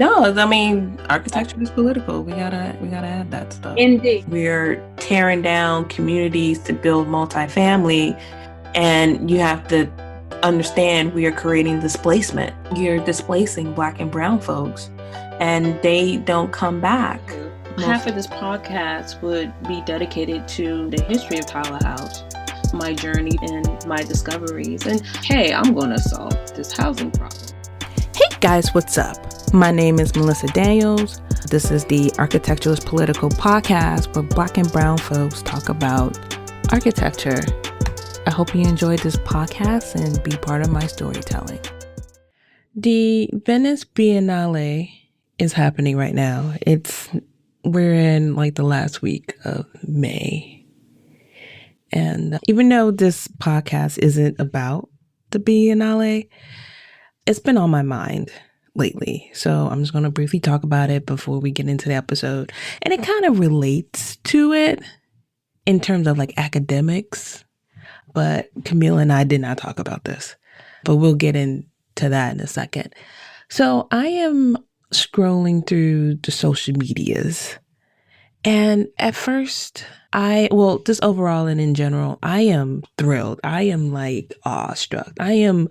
No, I mean, architecture is political. We gotta add that stuff. Indeed. We're tearing down communities to build multifamily, and you have to understand we are creating displacement. You're displacing Black and brown folks, and they don't come back. Half of this podcast would be dedicated to the history of Tyler House, my journey and my discoveries, and hey, I'm gonna solve this housing problem. Hey guys, what's up? My name is Melissa Daniels. This is the Architecturalist Political Podcast where Black and brown folks talk about architecture. I hope you enjoyed this podcast and be part of my storytelling. The Venice Biennale is happening right now. We're in like the last week of May. And even though this podcast isn't about the Biennale, it's been on my mind lately. So I'm just going to briefly talk about it before we get into the episode. And it kind of relates to it in terms of like academics. But Camille and I did not talk about this. But we'll get into that in a second. So I am scrolling through the social medias. And at first, just overall and in general, I am thrilled. I am like awestruck. I'm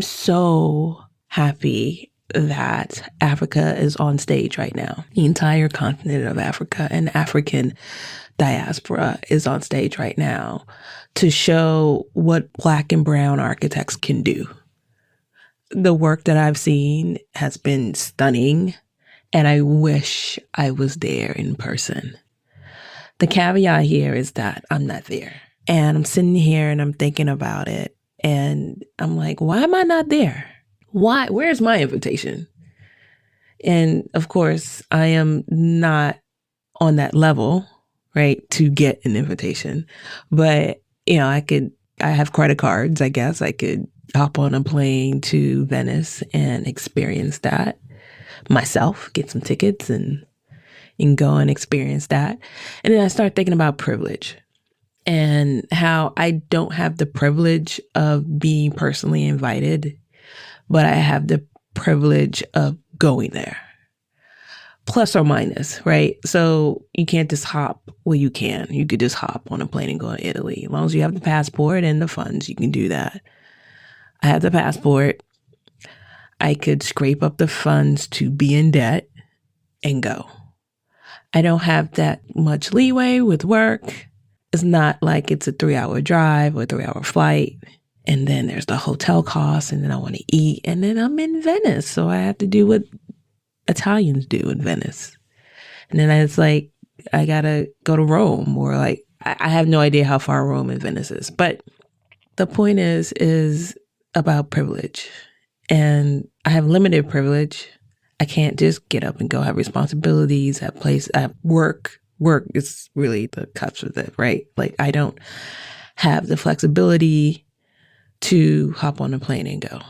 so happy that Africa is on stage right now. The entire continent of Africa and African diaspora is on stage right now to show what Black and brown architects can do. The work that I've seen has been stunning, and I wish I was there in person. The caveat here is that I'm not there. And I'm sitting here and I'm thinking about it. And I'm like, why am I not there? Why? Where's my invitation? And of course, I am not on that level, right, to get an invitation. But, I have credit cards, I guess. I could hop on a plane to Venice and experience that myself, get some tickets and go and experience that. And then I start thinking about privilege. And how I don't have the privilege of being personally invited, but I have the privilege of going there. Plus or minus, right? So you can't just hop. Well, you can. You could just hop on a plane and go to Italy. As long as you have the passport and the funds, you can do that. I have the passport. I could scrape up the funds to be in debt and go. I don't have that much leeway with work. It's not like it's a 3-hour drive or a 3-hour flight. And then there's the hotel costs. And then I want to eat. And then I'm in Venice. So I have to do what Italians do in Venice. And then it's like, I got to go to Rome. Or like, I have no idea how far Rome and Venice is. But the point is about privilege. And I have limited privilege. I can't just get up and go. I have responsibilities, I have work. Work is really the crux of it, right? Like I don't have the flexibility to hop on a plane and go.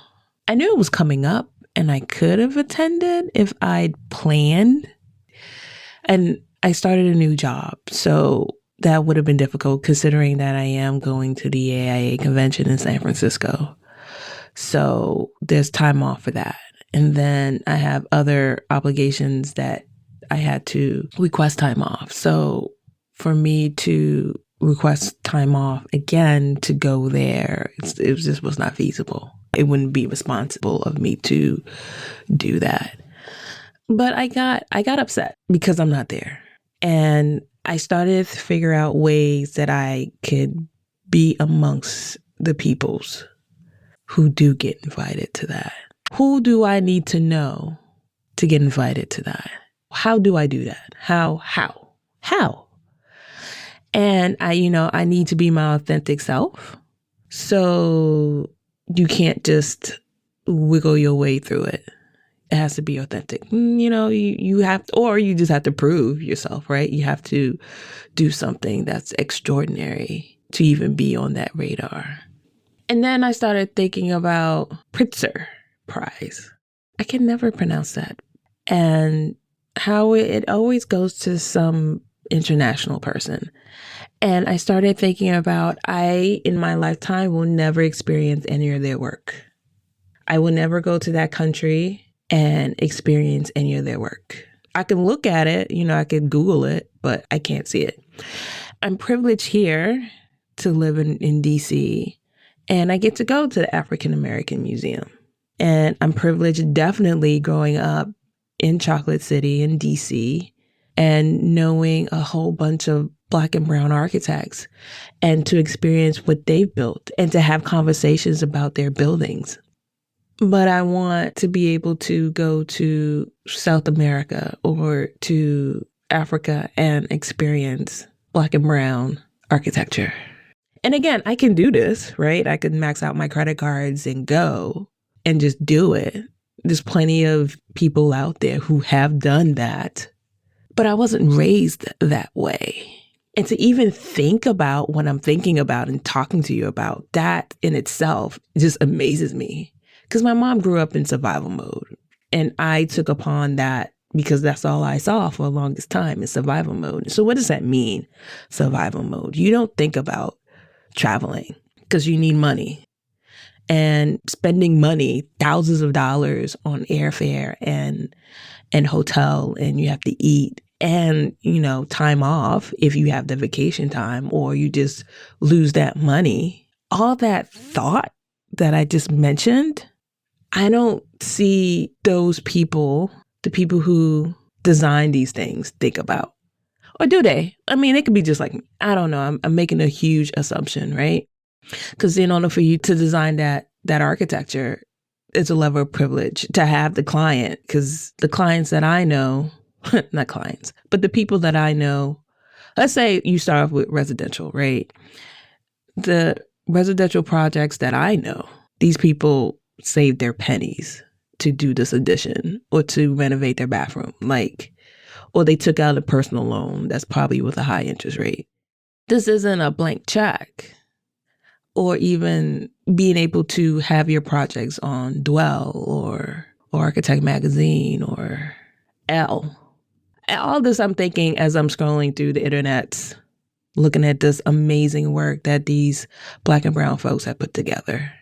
I knew it was coming up and I could have attended if I'd planned. And I started a new job. So that would have been difficult considering that I am going to the AIA convention in San Francisco. So there's time off for that. And then I have other obligations that I had to request time off. So for me to request time off again to go there, it just was not feasible. It wouldn't be responsible of me to do that. But I got upset because I'm not there. And I started to figure out ways that I could be amongst the peoples who do get invited to that. Who do I need to know to get invited to that? How do I do that? How? And I need to be my authentic self. So you can't just wiggle your way through it. It has to be authentic. You have to, or you just have to prove yourself, right? You have to do something that's extraordinary to even be on that radar. And then I started thinking about Pritzker Prize. I can never pronounce that. And how it always goes to some international person. And I started thinking about, in my lifetime, will never experience any of their work. I will never go to that country. and experience any of their work. I can look at it, I can Google it, but I can't see it. I'm privileged here to live in DC, and I get to go to the African American Museum. And I'm privileged definitely growing up in Chocolate City in DC and knowing a whole bunch of Black and brown architects and to experience what they've built and to have conversations about their buildings. But I want to be able to go to South America or to Africa and experience Black and brown architecture. And again, I can do this, right? I could max out my credit cards and go and just do it. There's plenty of people out there who have done that, but I wasn't raised that way. And to even think about what I'm thinking about and talking to you about, that in itself just amazes me. Because my mom grew up in survival mode, and I took upon that because that's all I saw for the longest time is survival mode. So what does that mean, survival mode? You don't think about traveling because you need money and spending money, thousands of dollars on airfare and hotel, and you have to eat and, time off if you have the vacation time, or you just lose that money. All that thought that I just mentioned, I don't see those people, the people who design these things, think about. Or do they? I mean, it could be just like me. I don't know. I'm making a huge assumption, right? Because in order for you to design that architecture, it's a level of privilege to have the client. Because the clients that I know, not clients, but the people that I know, let's say you start off with residential, right? The residential projects that I know, these people save their pennies to do this addition or to renovate their bathroom, or they took out a personal loan that's probably with a high interest rate. This isn't a blank check, or even being able to have your projects on Dwell or Architect Magazine or Elle. All this I'm thinking as I'm scrolling through the internet, looking at this amazing work that these Black and brown folks have put together.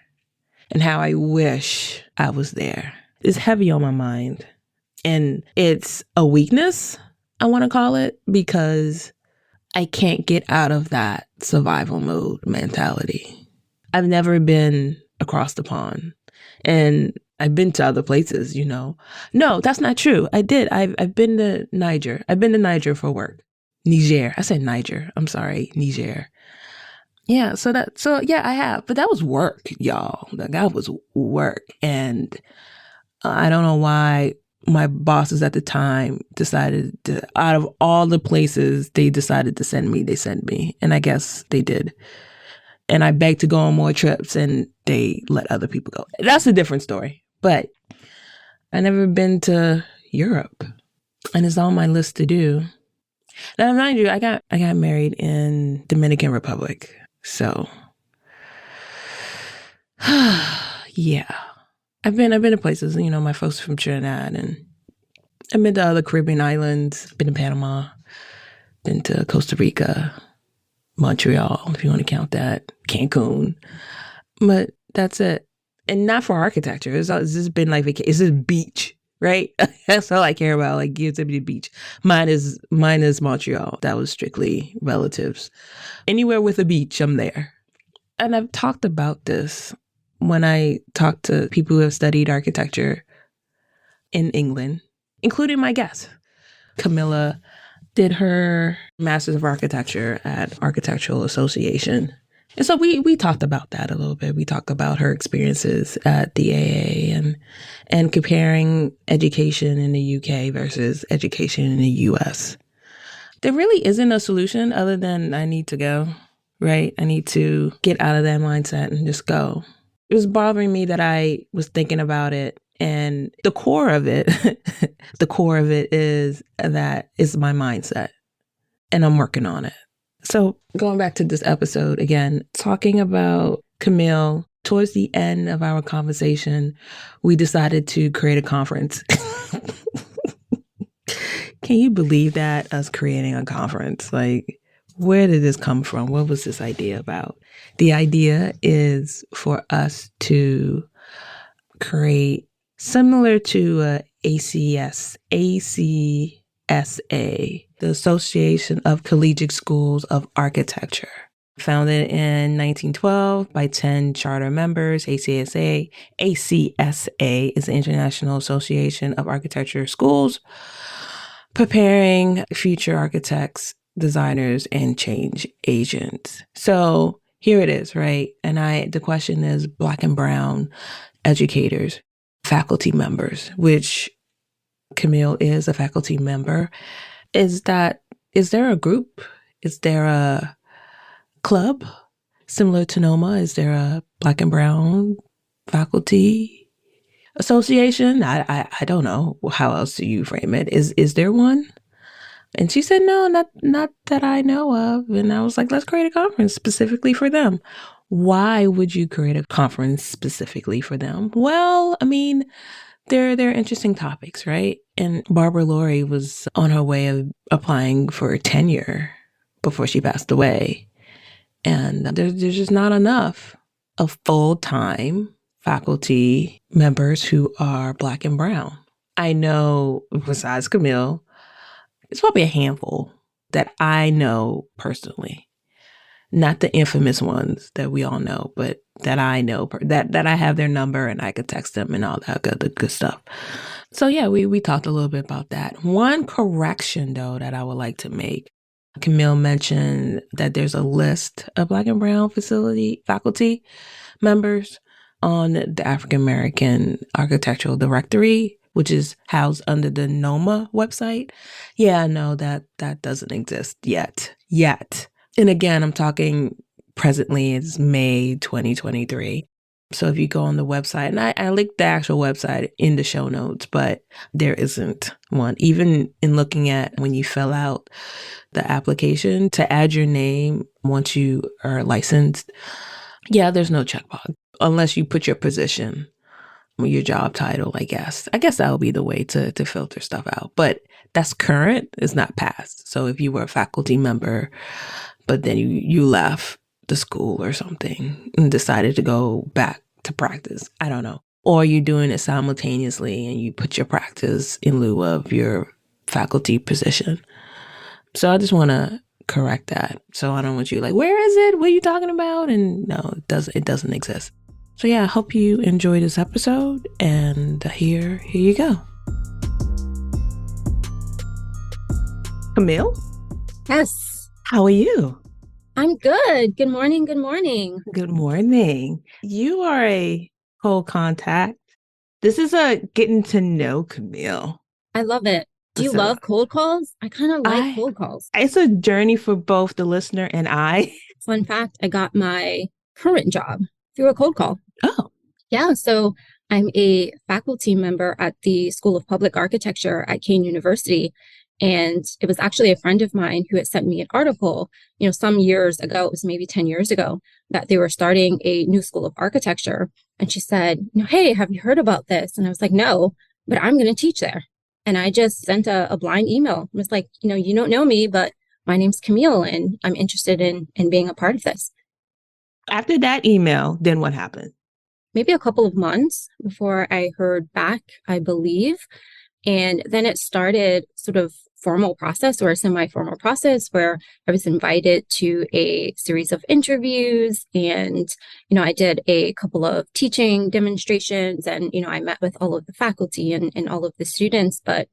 And how I wish I was there. It's heavy on my mind. And it's a weakness, I want to call it, because I can't get out of that survival mode mentality. I've never been across the pond. And I've been to other places, No, that's not true. I did. I've been to Niger. I've been to Niger for work. Niger. I said Niger. I'm sorry. Niger. Yeah, so I have, but that was work, y'all. That was work. And I don't know why my bosses at the time decided to, out of all the places they decided to send me, they sent me. And I guess they did. And I begged to go on more trips and they let other people go. That's a different story. But I never been to Europe, and it's on my list to do. Now, mind you, I got married in Dominican Republic. So, yeah, I've been to places, my folks from Trinidad, and I've been to other Caribbean islands, been to Panama, been to Costa Rica, Montreal, if you want to count that, Cancun, but that's it. And not for architecture. It's just been it's this beach, right? That's all I care about, Yosemite Beach. Mine is Montreal. That was strictly relatives. Anywhere with a beach, I'm there. And I've talked about this when I talk to people who have studied architecture in England, including my guest. Camille did her Master's of Architecture at Architectural Association. And so we talked about that a little bit. We talked about her experiences at the AA and comparing education in the UK versus education in the US. There really isn't a solution other than I need to go, right? I need to get out of that mindset and just go. It was bothering me that I was thinking about it, and the core of it is that it's my mindset, and I'm working on it. So going back to this episode again, talking about Camille, towards the end of our conversation, we decided to create a conference. Can you believe that? Us creating a conference? Where did this come from? What was this idea about? The idea is for us to create similar to ACSA, the Association of Collegiate Schools of Architecture. Founded in 1912 by 10 charter members, ACSA is the International Association of Architecture Schools, preparing future architects, designers, and change agents. So here it is, right? And the question is Black and brown educators, faculty members, which Camille is a faculty member. Is there a group? Is there a club similar to NOMA? Is there a Black and brown faculty association? I don't know. How else do you frame it? Is there one? And she said, no, not that I know of. And I was like, let's create a conference specifically for them. Why would you create a conference specifically for them? Well, I mean, they're interesting topics, right? And Barbara Laurie was on her way of applying for tenure before she passed away. And there's just not enough of full-time faculty members who are Black and brown. I know, besides Camille, it's probably a handful that I know personally. Not the infamous ones that we all know, but that I know, that I have their number and I could text them and all that good stuff. So yeah, we talked a little bit about that. One correction, though, that I would like to make. Camille mentioned that there's a list of Black and brown faculty members on the African American Architectural Directory, which is housed under the NOMA website. Yeah, no, that doesn't exist yet. And again, I'm talking presently, it's May 2023. So if you go on the website, and I linked the actual website in the show notes, but there isn't one. Even in looking at when you fill out the application to add your name once you are licensed, yeah, there's no checkbox unless you put your position, your job title, I guess. I guess that would be the way to filter stuff out. But that's current, it's not past. So if you were a faculty member, but then you left the school or something and decided to go back to practice, I don't know. Or you're doing it simultaneously and you put your practice in lieu of your faculty position. So I just want to correct that. So I don't want you like, where is it? What are you talking about? And no, it doesn't exist. So yeah, I hope you enjoyed this episode, and here you go. Camille? Yes. How are you? I'm good. Good morning. Good morning. Good morning. You are a cold contact. This is a getting to know Camille. I love it. Do you love cold calls? I kind of like cold calls. It's a journey for both the listener and I. Fun fact, I got my current job through a cold call. Oh. Yeah. So I'm a faculty member at the School of Public Architecture at Kean University. And it was actually a friend of mine who had sent me an article, some years ago, it was maybe 10 years ago, that they were starting a new school of architecture. And she said, hey, have you heard about this? And I was like, no, but I'm going to teach there. And I just sent a blind email. I was like, you don't know me, but my name's Camille and I'm interested in being a part of this. After that email, then what happened? Maybe a couple of months before I heard back, I believe. And then it started sort of formal process or a semi-formal process where I was invited to a series of interviews and, I did a couple of teaching demonstrations and, I met with all of the faculty and all of the students, but,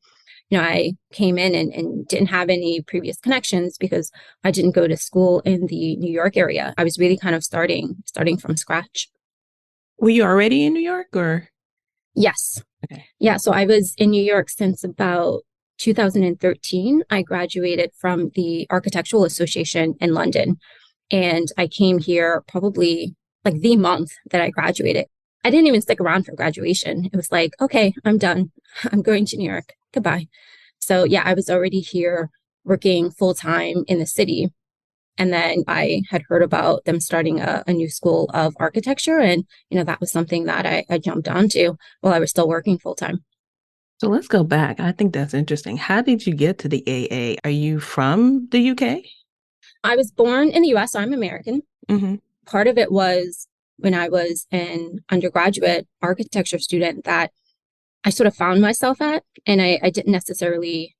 I came in and didn't have any previous connections because I didn't go to school in the New York area. I was really kind of starting from scratch. Were you already in New York or? Yes. Okay. Yeah. So I was in New York since about 2013. I graduated from the Architectural Association in London. And I came here probably like the month that I graduated. I didn't even stick around for graduation. It was like, okay, I'm done. I'm going to New York. Goodbye. So yeah, I was already here working full time in the city. And then I had heard about them starting a new school of architecture. And, that was something that I jumped onto while I was still working full time. So let's go back. I think that's interesting. How did you get to the AA? Are you from the UK? I was born in the US. So I'm American. Mm-hmm. Part of it was when I was an undergraduate architecture student that I sort of found myself at, and I didn't necessarily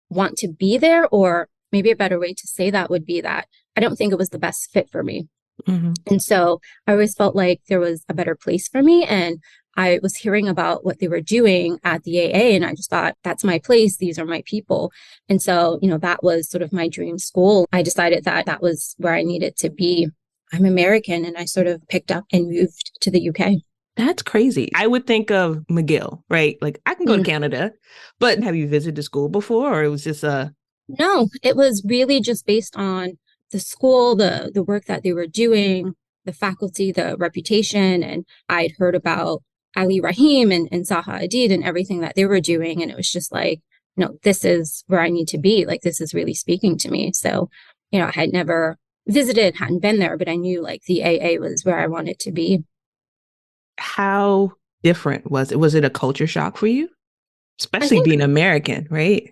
want to be there, or maybe a better way to say that would be that I don't think it was the best fit for me. Mm-hmm. And so I always felt like there was a better place for me. And I was hearing about what they were doing at the AA, and I just thought, that's my place. These are my people. And so, that was sort of my dream school. I decided that that was where I needed to be. I'm American, and I sort of picked up and moved to the UK. That's crazy. I would think of McGill, right? Like I can go to Canada, but have you visited the school before, or it was just No, it was really just based on the school, the work that they were doing, the faculty, the reputation. And I'd heard about Ali Rahim and Zaha Hadid and everything that they were doing. And it was just like, this is where I need to be. Like, this is really speaking to me. So, I had never visited, hadn't been there, but I knew like the AA was where I wanted to be. How different was it? Was it a culture shock for you? Especially being American, right?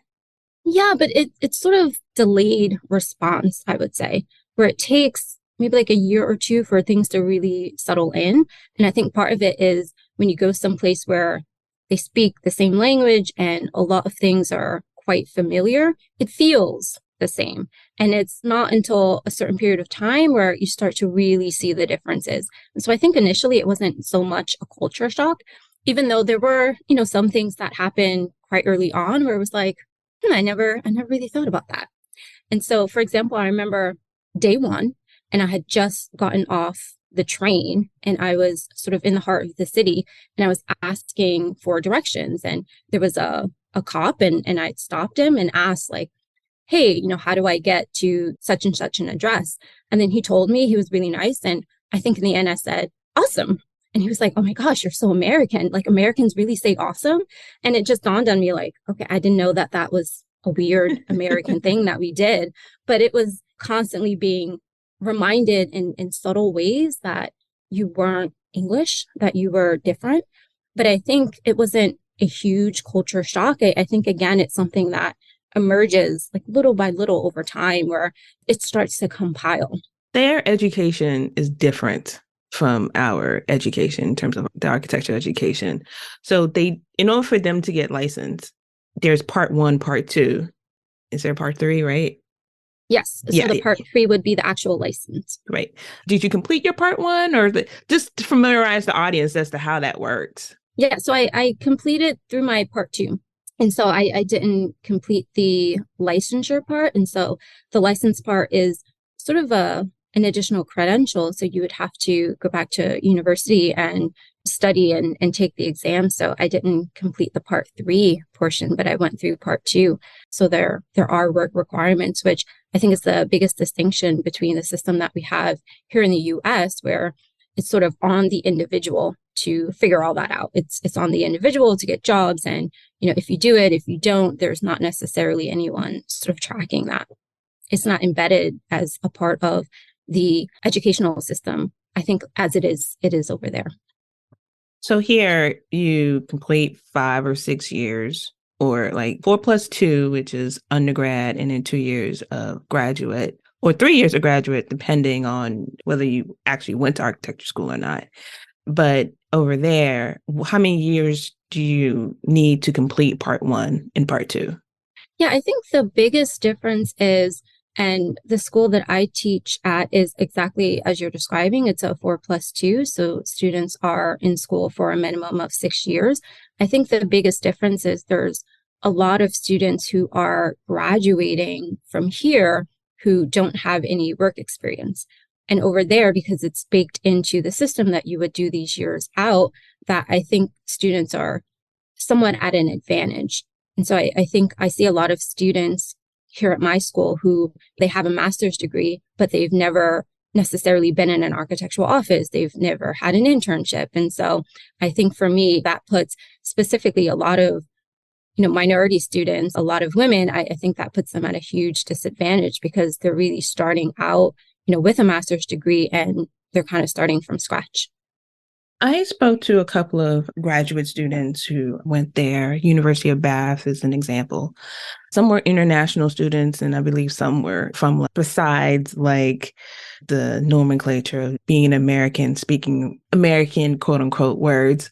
Yeah, but it's sort of delayed response, I would say, where it takes maybe like a year or two for things to really settle in. And I think part of it is when you go someplace where they speak the same language and a lot of things are quite familiar, it feels the same. And it's not until a certain period of time where you start to really see the differences. And so I think initially it wasn't so much a culture shock, even though there were, some things that happened quite early on where it was like, I never really thought about that. And so, for example, I remember day one, and I had just gotten off the train, and I was sort of in the heart of the city, and I was asking for directions. And there was a cop, and I stopped him and asked, like, hey, how do I get to such and such an address? And then he told me. He was really nice. And I think in the end I said, awesome. And he was like, oh my gosh, you're so American. Like, Americans really say awesome. And it just dawned on me like, okay, I didn't know that that was a weird American thing that we did. But it was constantly being reminded in subtle ways that you weren't English, that you were different. But I think it wasn't a huge culture shock. I think, again, it's something that emerges like little by little over time where it starts to compile. Their education is different from our education in terms of the architecture education. So in order for them to get licensed, there's part 1, part 2. Is there part 3, right? Yes. So the part 3 would be the actual license. Right. Did you complete your part 1 or just to familiarize the audience as to how that works? Yeah. So I completed through my part 2. And so I didn't complete the licensure part. And so the license part is sort of an additional credential. So you would have to go back to university and study and take the exam. So I didn't complete the part 3 portion, but I went through part 2. So there are work requirements, which I think is the biggest distinction between the system that we have here in the US, where it's sort of on the individual to figure all that out. It's on the individual to get jobs. And, if you do it, if you don't, there's not necessarily anyone sort of tracking that. It's not embedded as a part of the educational system, I think, as it is over there. So here you complete 5 or 6 years, or like 4 + 2, which is undergrad, and then 2 years of graduate, or 3 years of graduate, depending on whether you actually went to architecture school or not. But over there, how many years do you need to complete part 1 and part 2? Yeah, I think the biggest difference is, and the school that I teach at is exactly as you're describing. It's a 4 + 2. So students are in school for a minimum of 6 years. I think the biggest difference is there's a lot of students who are graduating from here who don't have any work experience. And over there, because it's baked into the system that you would do these years out, that I think students are somewhat at an advantage. And so I think I see a lot of students here at my school who they have a master's degree, but they've never necessarily been in an architectural office. They've never had an internship. And so I think for me, that puts specifically a lot of minority students, a lot of women, I think that puts them at a huge disadvantage because they're really starting out, with a master's degree, and they're kind of starting from scratch. I spoke to a couple of graduate students who went there. University of Bath is an example. Some were international students, and I believe some were from, besides like the nomenclature of being an American, speaking American, quote unquote, words.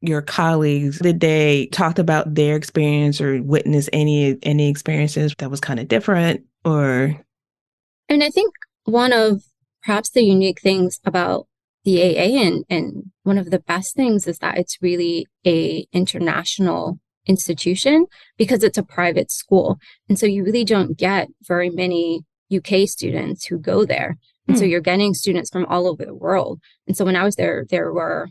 your colleagues? Did they talk about their experience or witness any experiences that was kind of different? Or And I think one of perhaps the unique things about the AA and one of the best things is that it's really a international institution because it's a private school. And so you really don't get very many UK students who go there. And so you're getting students from all over the world. And so when I was there, there were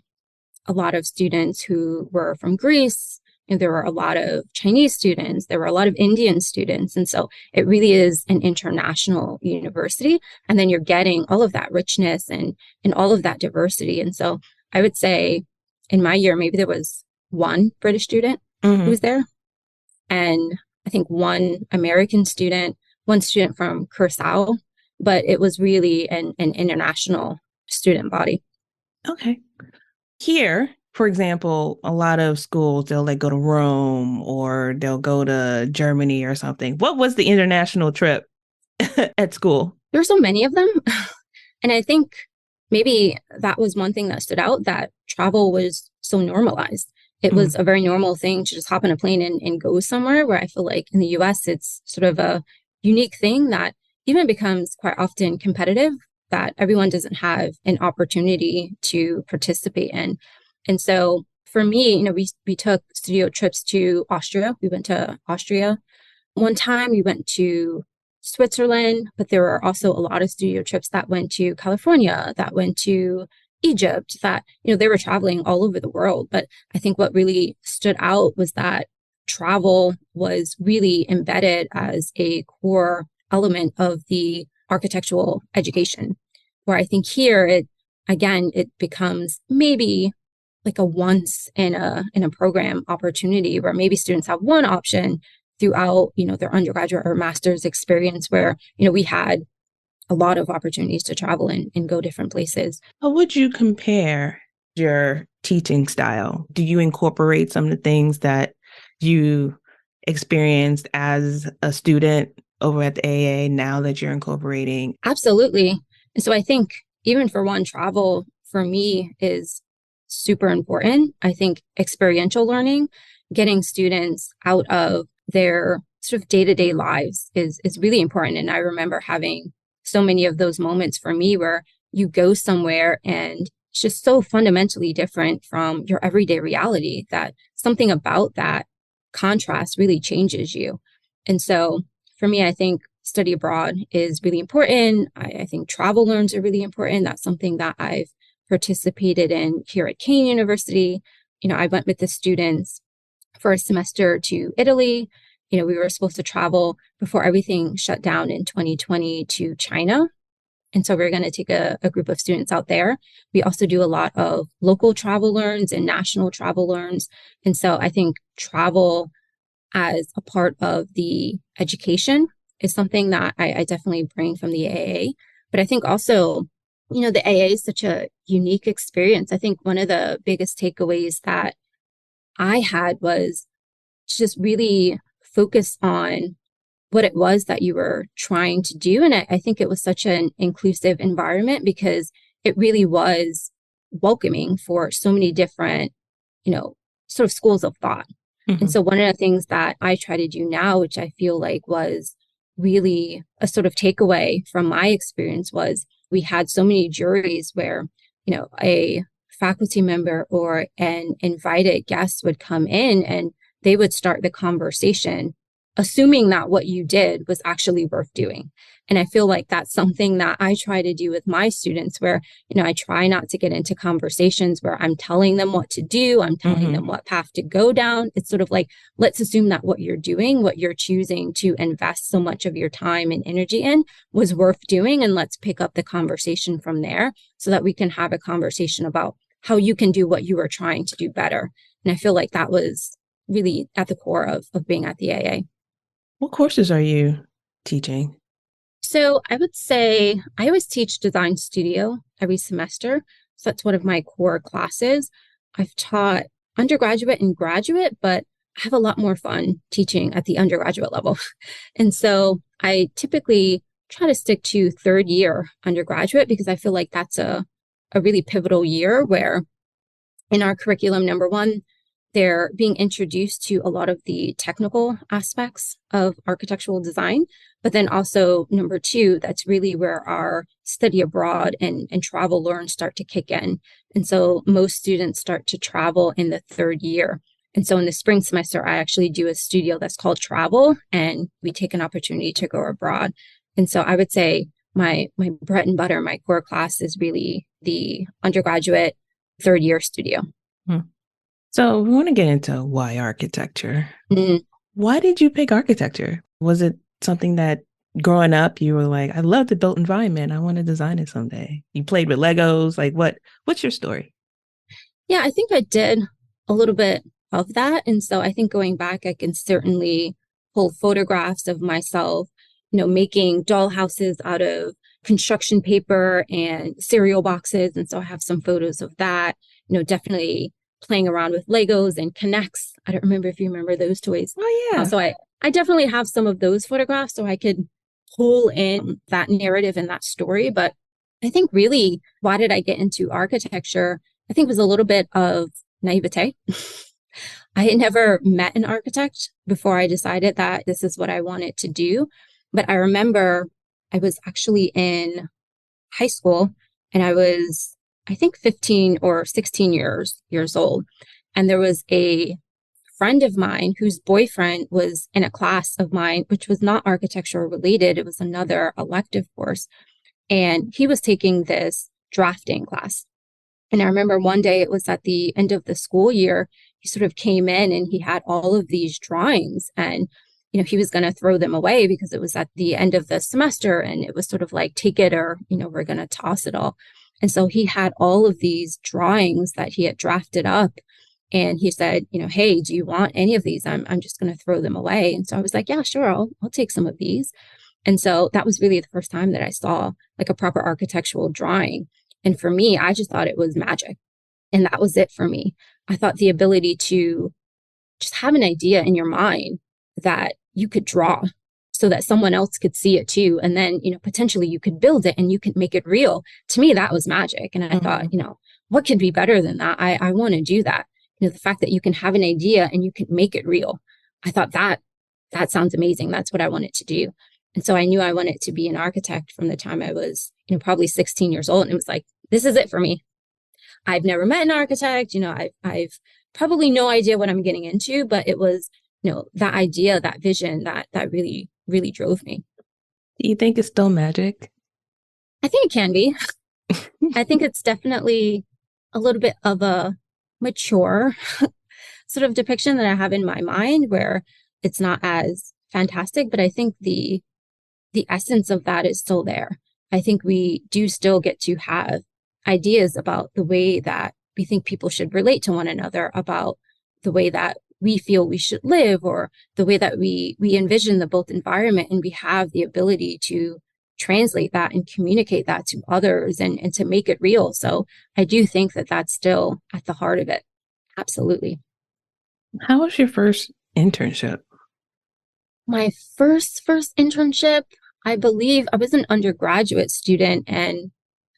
a lot of students who were from Greece, and there were a lot of Chinese students, there were a lot of Indian students. And so it really is an international university. And then you're getting all of that richness and all of that diversity. And so I would say in my year, maybe there was one British student who was there, and I think one American student, one student from Curacao, but it was really an international student body. Okay. Here, for example, a lot of schools, they'll like go to Rome or they'll go to Germany or something. What was the international trip at school? There were so many of them. And I think maybe that was one thing that stood out, that travel was so normalized. It was a very normal thing to just hop on a plane and go somewhere, where I feel like in the US, it's sort of a unique thing that even becomes quite often competitive, that everyone doesn't have an opportunity to participate in. And so for me, you know, we took studio trips to Austria. We went to Austria one time. We went to Switzerland, but there were also a lot of studio trips that went to California, that went to Egypt, that, you know, they were traveling all over the world. But I think what really stood out was that travel was really embedded as a core element of the architectural education, where I think here it becomes maybe like a once in a program opportunity, where maybe students have one option throughout, you know, their undergraduate or master's experience, where, you know, we had a lot of opportunities to travel and go different places. How would you compare your teaching style? Do you incorporate some of the things that you experienced as a student over at the AA now that you're incorporating? Absolutely. And so I think even for one, travel for me is super important. I think experiential learning, getting students out of their sort of day-to-day lives is really important. And I remember having so many of those moments for me where you go somewhere and it's just so fundamentally different from your everyday reality that something about that contrast really changes you. And so for me, I think study abroad is really important. I think travel learns are really important. That's something that I've participated in here at Kane University. You know, I went with the students for a semester to Italy. You know, we were supposed to travel before everything shut down in 2020 to China. And so we're going to take a group of students out there. We also do a lot of local travel learns and national travel learns. And so I think travel as a part of the education is something that I definitely bring from the AA. But I think also, you know, the AA is such a unique experience. I think one of the biggest takeaways that I had was to just really focus on what it was that you were trying to do. And I think it was such an inclusive environment because it really was welcoming for so many different, you know, sort of schools of thought. And so one of the things that I try to do now, which I feel like was really a sort of takeaway from my experience, was we had so many juries where, you know, a faculty member or an invited guest would come in and they would start the conversation, assuming that what you did was actually worth doing. And I feel like that's something that I try to do with my students, where, you know, I try not to get into conversations where I'm telling them what to do. I'm telling them what path to go down. It's sort of like, let's assume that what you're doing, what you're choosing to invest so much of your time and energy in was worth doing. And let's pick up the conversation from there so that we can have a conversation about how you can do what you are trying to do better. And I feel like that was really at the core of being at the AA. What courses are you teaching? So I would say I always teach design studio every semester. So that's one of my core classes. I've taught undergraduate and graduate, but I have a lot more fun teaching at the undergraduate level. And so I typically try to stick to third year undergraduate because I feel like that's a really pivotal year where in our curriculum, number one, they're being introduced to a lot of the technical aspects of architectural design. But then also, number two, that's really where our study abroad and travel learn start to kick in. And so most students start to travel in the third year. And so in the spring semester, I actually do a studio that's called Travel, and we take an opportunity to go abroad. And so I would say my bread and butter, my core class is really the undergraduate third year studio. Hmm. So we want to get into why architecture. Mm. Why did you pick architecture? Was it something that growing up you were like, I love the built environment, I want to design it someday? You played with Legos, like what's your story? Yeah, I think I did a little bit of that. And so I think going back, I can certainly pull photographs of myself, making doll houses out of construction paper and cereal boxes. And so I have some photos of that, definitely playing around with Legos and Connects. I don't remember if you remember those toys. Oh, yeah. So I definitely have some of those photographs so I could pull in that narrative and that story. But I think really, why did I get into architecture? I think it was a little bit of naivete. I had never met an architect before I decided that this is what I wanted to do. But I remember I was actually in high school and I was, I think 15 or 16 years old. And there was a friend of mine whose boyfriend was in a class of mine, which was not architecture related. It was another elective course. And he was taking this drafting class. And I remember one day, it was at the end of the school year, he sort of came in and he had all of these drawings and, he was going to throw them away because it was at the end of the semester and it was sort of like, take it or, we're going to toss it all. And so he had all of these drawings that he had drafted up. And he said, hey, do you want any of these? I'm just going to throw them away. And so I was like, yeah, sure. I'll take some of these. And so that was really the first time that I saw like a proper architectural drawing. And for me, I just thought it was magic. And that was it for me. I thought the ability to just have an idea in your mind that you could draw so that someone else could see it too. And then, potentially you could build it and you could make it real. To me, that was magic. And I thought, what could be better than that? I want to do that. The fact that you can have an idea and you can make it real. I thought that sounds amazing. That's what I wanted to do. And so I knew I wanted to be an architect from the time I was, probably 16 years old. And it was like, this is it for me. I've never met an architect, I've probably no idea what I'm getting into, but it was, that idea, that vision that really, really drove me. Do you think it's still magic? I think it can be. I think it's definitely a little bit of a mature sort of depiction that I have in my mind where it's not as fantastic, but I think the essence of that is still there. I think we do still get to have ideas about the way that we think people should relate to one another, about the way that we feel we should live, or the way that we envision the built environment, and we have the ability to translate that and communicate that to others and to make it real. So I do think that that's still at the heart of it. Absolutely. How was your first internship? My first internship, I believe I was an undergraduate student, and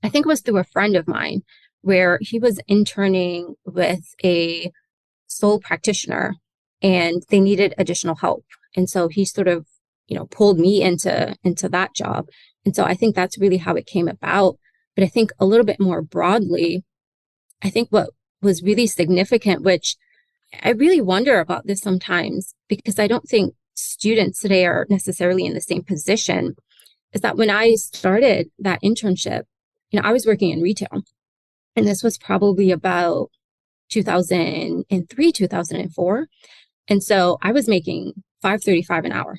I think it was through a friend of mine where he was interning with a sole practitioner and they needed additional help. And so he sort of, pulled me into that job. And so I think that's really how it came about. But I think a little bit more broadly, I think what was really significant, which I really wonder about this sometimes, because I don't think students today are necessarily in the same position, is that when I started that internship, I was working in retail. And this was probably about 2003, 2004. And so I was making $5.35 an hour.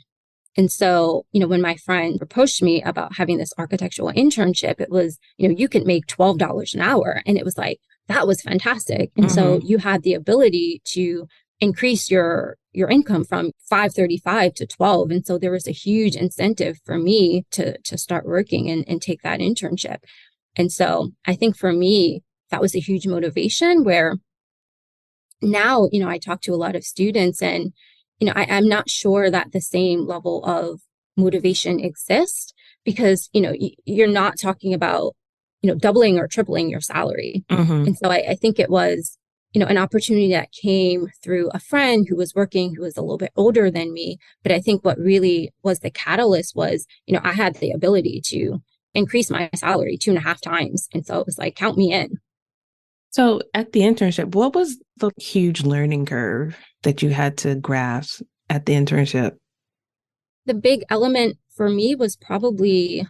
And so, when my friend approached me about having this architectural internship, it was, you could make $12 an hour. And it was like, that was fantastic. And so you had the ability to increase your income from $5.35 to $12. And so there was a huge incentive for me to start working and take that internship. And so I think for me, that was a huge motivation where now, I talk to a lot of students and, I'm not sure that the same level of motivation exists because, you're not talking about, doubling or tripling your salary. And so I think it was an opportunity that came through a friend who was working, who was a little bit older than me. But I think what really was the catalyst was, I had the ability to increase my salary 2.5 times. And so it was like, count me in. So at the internship, what was the huge learning curve that you had to grasp at the internship? The big element for me was probably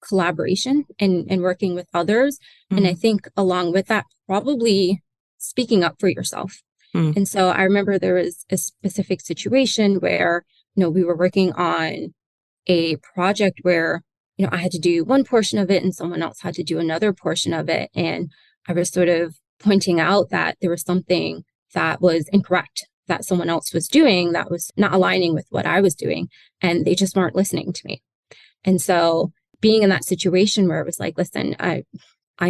collaboration and working with others. Mm-hmm. And I think along with that, probably speaking up for yourself. Mm. And so I remember there was a specific situation where, we were working on a project where, I had to do one portion of it and someone else had to do another portion of it. And I was sort of pointing out that there was something that was incorrect that someone else was doing that was not aligning with what I was doing. And they just weren't listening to me. And so being in that situation where it was like, listen, I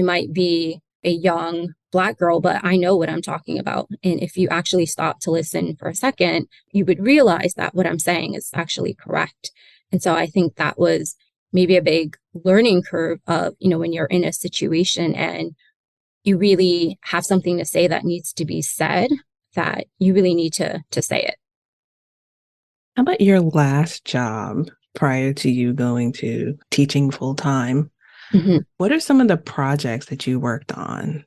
might be a young Black girl, but I know what I'm talking about. And if you actually stop to listen for a second, you would realize that what I'm saying is actually correct. And so I think that was maybe a big learning curve of, when you're in a situation and you really have something to say that needs to be said, that you really need to say it. How about your last job prior to you going to teaching full time? Mm-hmm. What are some of the projects that you worked on?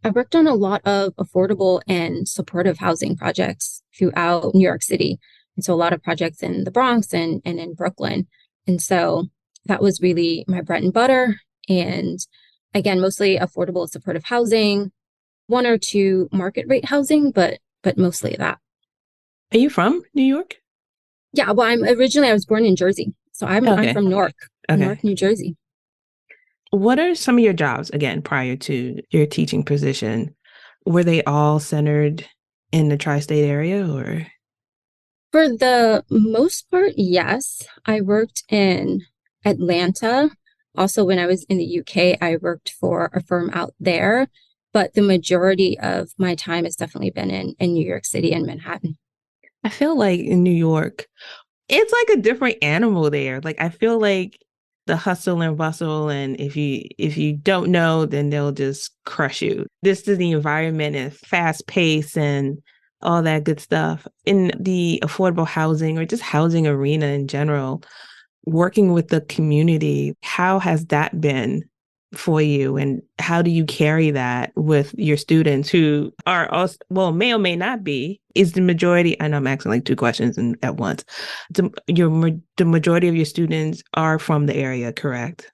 I worked on a lot of affordable and supportive housing projects throughout New York City. And so a lot of projects in the Bronx and in Brooklyn. And so that was really my bread and butter. And again, mostly affordable supportive housing, 1 or 2 market rate housing, but mostly that. Are you from New York? Yeah, well, I was born in Jersey. So I'm from Newark, Newark, New Jersey. What are some of your jobs, again, prior to your teaching position? Were they all centered in the tri-state area or? For the most part, yes. I worked in Atlanta. Also, when I was in the UK, I worked for a firm out there. But the majority of my time has definitely been in New York City and Manhattan. I feel like in New York, it's like a different animal there. Like, I feel like the hustle and bustle, and if you don't know, then they'll just crush you. This is the environment and fast pace and all that good stuff. In the affordable housing or just housing arena in general, working with the community, how has that been for you? And how do you carry that with your students who are also, may or may not be, is the majority, I know I'm asking like 2 questions at once. The majority of your students are from the area, correct?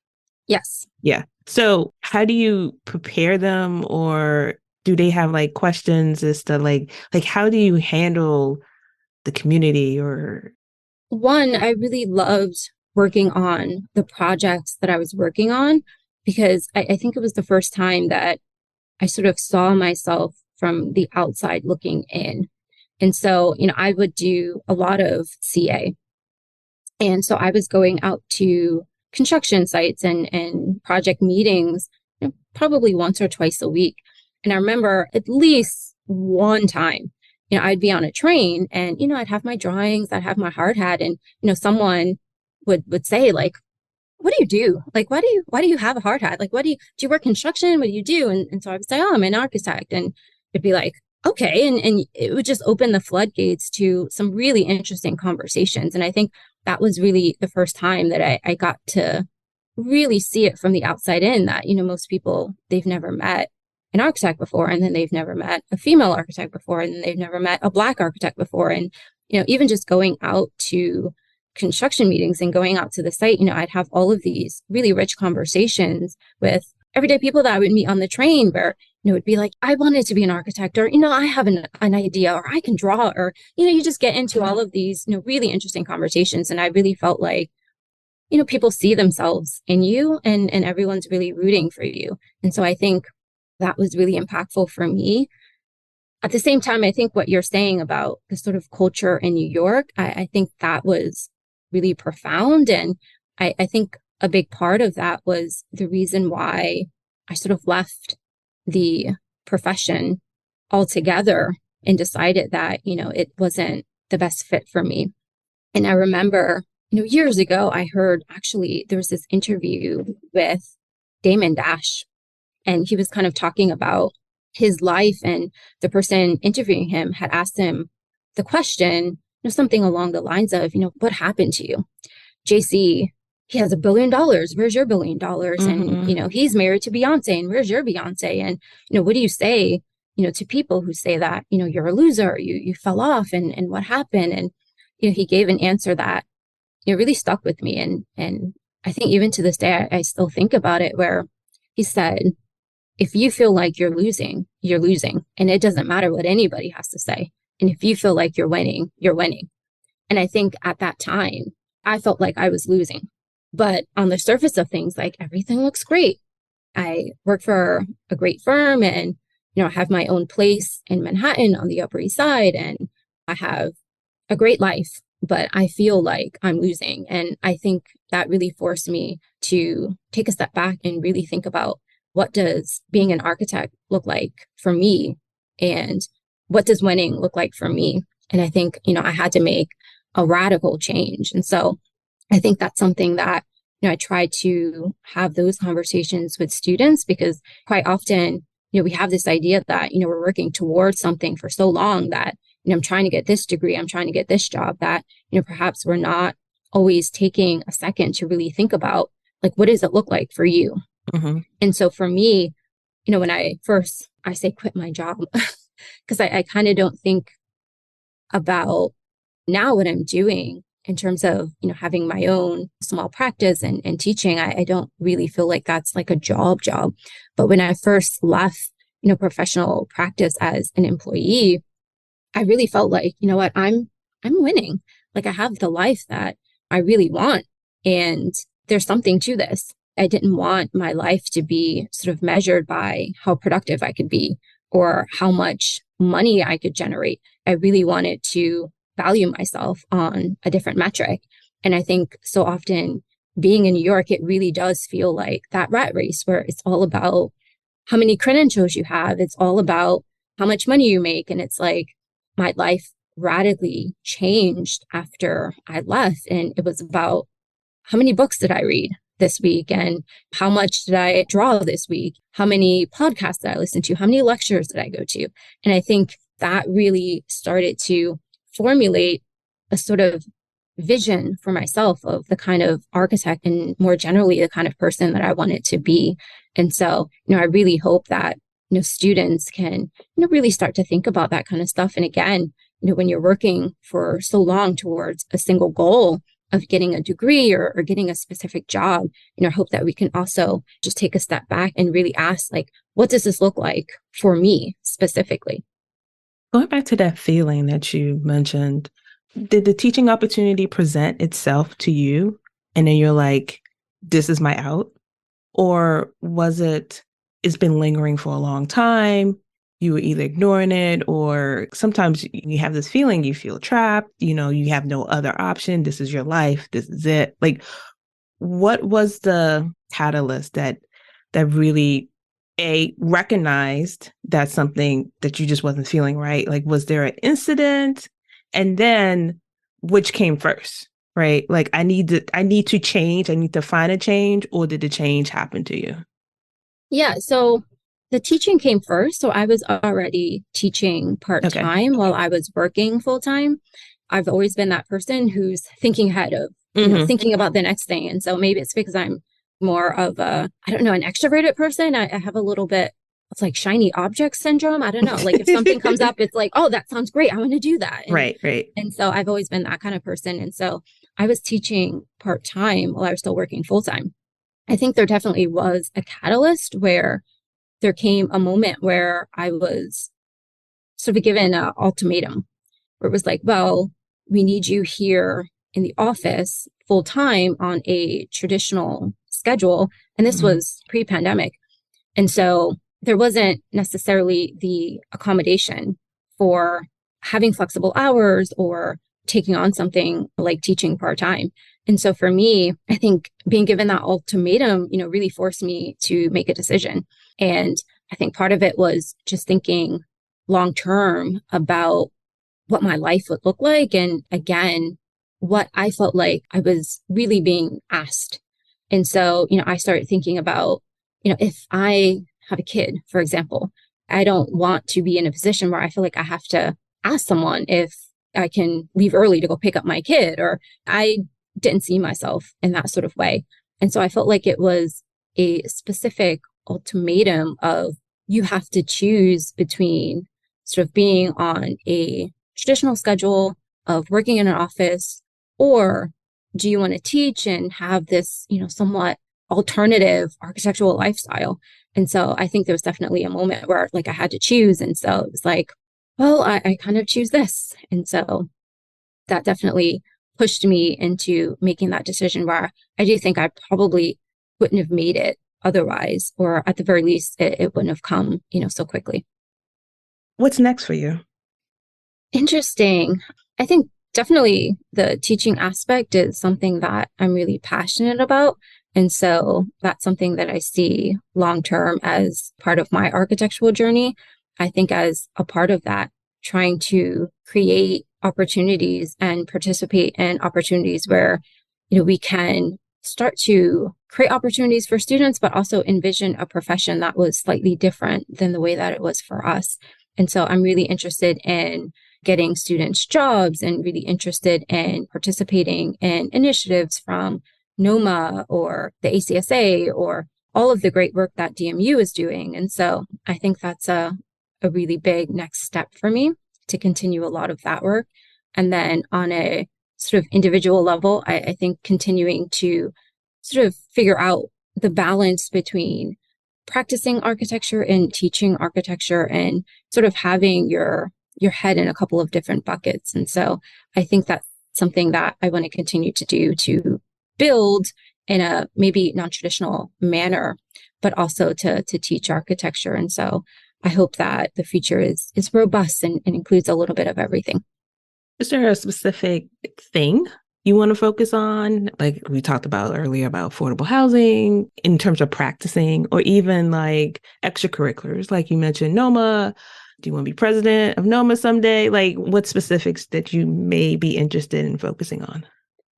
Yes. Yeah. So how do you prepare them, or do they have like questions as to like how do you handle the community? Or one, I really loved working on the projects that I was working on, because I think it was the first time that I sort of saw myself from the outside looking in. And so, I would do a lot of CA. And so I was going out to construction sites and project meetings, probably once or twice a week. And I remember at least one time, I'd be on a train and, I'd have my drawings, I'd have my hard hat, and, someone would say like, what do you do? Like, why do you have a hard hat? Like, do you work construction? What do you do? And so I would say, oh, I'm an architect. And it'd be like, okay. And it would just open the floodgates to some really interesting conversations. And I think that was really the first time that I got to really see it from the outside in, that, most people, they've never met an architect before, and then they've never met a female architect before, and then they've never met a Black architect before. And, even just going out to construction meetings and going out to the site, I'd have all of these really rich conversations with everyday people that I would meet on the train, where, it'd be like, I wanted to be an architect, or, I have an idea, or I can draw, or, you just get into all of these, really interesting conversations. And I really felt like, people see themselves in you, and everyone's really rooting for you. And so I think that was really impactful for me. At the same time, I think what you're saying about the sort of culture in New York, I think that was really profound. And I think a big part of that was the reason why I sort of left the profession altogether and decided that, it wasn't the best fit for me. And I remember, years ago, I heard actually there was this interview with Damon Dash, and he was kind of talking about his life, and the person interviewing him had asked him the question, something along the lines of, what happened to you? JC, he has $1 billion. Where's your $1 billion? And, he's married to Beyonce, and where's your Beyonce? And, what do you say, to people who say that, you're a loser, you fell off, and what happened? And, he gave an answer that, really stuck with me. And I think even to this day, I still think about it, where he said, if you feel like you're losing, you're losing. And it doesn't matter what anybody has to say. And if you feel like you're winning, you're winning. And I think at that time, I felt like I was losing. But on the surface of things, like, everything looks great. I work for a great firm, and, I have my own place in Manhattan on the Upper East Side, and I have a great life, but I feel like I'm losing. And I think that really forced me to take a step back and really think about, what does being an architect look like for me? And what does winning look like for me? And I think, I had to make a radical change. And so I think that's something that, I try to have those conversations with students, because quite often, we have this idea that, we're working towards something for so long that, I'm trying to get this degree, I'm trying to get this job, that, perhaps we're not always taking a second to really think about, like, what does it look like for you? And so for me, when I say quit my job, because I kind of don't think about now what I'm doing in terms of, having my own small practice and teaching. I don't really feel like that's like a job. But when I first left, professional practice as an employee, I really felt like, what, I'm winning. Like, I have the life that I really want. And there's something to this. I didn't want my life to be sort of measured by how productive I could be or how much money I could generate. I really wanted to value myself on a different metric. And I think so often being in New York, it really does feel like that rat race, where it's all about how many credentials you have. It's all about how much money you make. And it's like, my life radically changed after I left. And it was about, how many books did I read this week? And how much did I draw this week? How many podcasts did I listen to? How many lectures did I go to? And I think that really started to formulate a sort of vision for myself of the kind of architect, and more generally, the kind of person that I wanted to be. And so, I really hope that, students can, really start to think about that kind of stuff. And again, when you're working for so long towards a single goal of getting a degree or getting a specific job, I hope that we can also just take a step back and really ask, like, what does this look like for me specifically? Going back to that feeling that you mentioned, did the teaching opportunity present itself to you and then you're like, this is my out? Or was it's been lingering for a long time, you were either ignoring it, or sometimes you have this feeling, you feel trapped, you have no other option, this is your life, this is it. Like, what was the catalyst that really recognized that something that you just wasn't feeling right? Like, was there an incident? And then which came first, right? Like, I need to change, I need to find a change, or did the change happen to you? Yeah, so the teaching came first. So I was already teaching part-time while I was working full-time. I've always been that person who's thinking ahead of, thinking about the next thing. And so maybe it's because I'm more of an extroverted person. I have a little bit of like shiny object syndrome. I don't know. Like, if something comes up, it's like, oh, that sounds great, I want to do that. And, right. And so I've always been that kind of person. And so I was teaching part-time while I was still working full-time. I think there definitely was a catalyst where there came a moment where I was sort of given an ultimatum, where it was like, well, we need you here in the office full time on a traditional schedule. And this was pre-pandemic. And so there wasn't necessarily the accommodation for having flexible hours or taking on something like teaching part-time. And so for me, I think being given that ultimatum, really forced me to make a decision. And I think part of it was just thinking long-term about what my life would look like. And again, what I felt like I was really being asked. And so, I started thinking about, if I have a kid, for example, I don't want to be in a position where I feel like I have to ask someone if I can leave early to go pick up my kid, or I didn't see myself in that sort of way. And so I felt like it was a specific ultimatum of you have to choose between sort of being on a traditional schedule of working in an office, or do you want to teach and have this, somewhat alternative architectural lifestyle? And so I think there was definitely a moment where like I had to choose. And so it was like, well, I kind of choose this. And so that definitely pushed me into making that decision where I do think I probably wouldn't have made it otherwise, or at the very least, it wouldn't have come, so quickly. What's next for you? Interesting. I think definitely the teaching aspect is something that I'm really passionate about. And so that's something that I see long term as part of my architectural journey. I think as a part of that, trying to create opportunities and participate in opportunities where, we can start to create opportunities for students, but also envision a profession that was slightly different than the way that it was for us. And so I'm really interested in getting students jobs and really interested in participating in initiatives from NOMA or the ACSA or all of the great work that DMU is doing. And so I think that's a really big next step for me to continue a lot of that work. And then on a sort of individual level, I think continuing to sort of figure out the balance between practicing architecture and teaching architecture and sort of having your head in a couple of different buckets. And so I think that's something that I want to continue to do, to build in a maybe non-traditional manner, but also to teach architecture. And so I hope that the future is robust and includes a little bit of everything. Is there a specific thing you want to focus on? Like we talked about earlier about affordable housing in terms of practicing, or even like extracurriculars, like you mentioned NOMA. Do you want to be president of NOMA someday? Like what specifics that you may be interested in focusing on?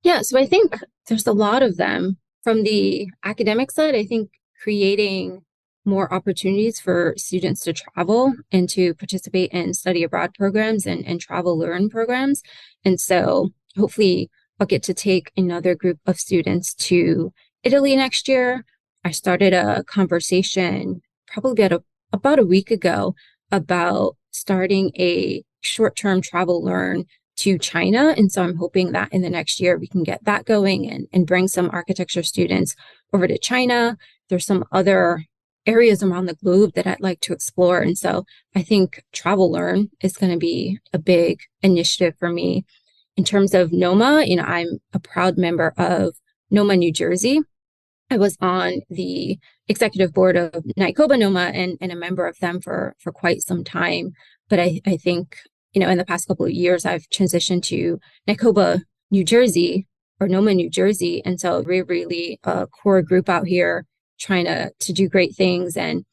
Yeah, so I think there's a lot of them. From the academic side, I think creating more opportunities for students to travel and to participate in study abroad programs and travel learn programs. And so hopefully I'll get to take another group of students to Italy next year. I started a conversation probably about a week ago about starting a short-term travel learn to China. And so I'm hoping that in the next year we can get that going and bring some architecture students over to China. There's some other areas around the globe that I'd like to explore. And so I think Travel Learn is going to be a big initiative for me. In terms of NOMA, I'm a proud member of NOMA New Jersey. I was on the executive board of NYCOBA NOMA and a member of them for quite some time. But I think, in the past couple of years, I've transitioned to NYCOBA New Jersey or NOMA New Jersey. And so we're really a core group out here trying to do great things. And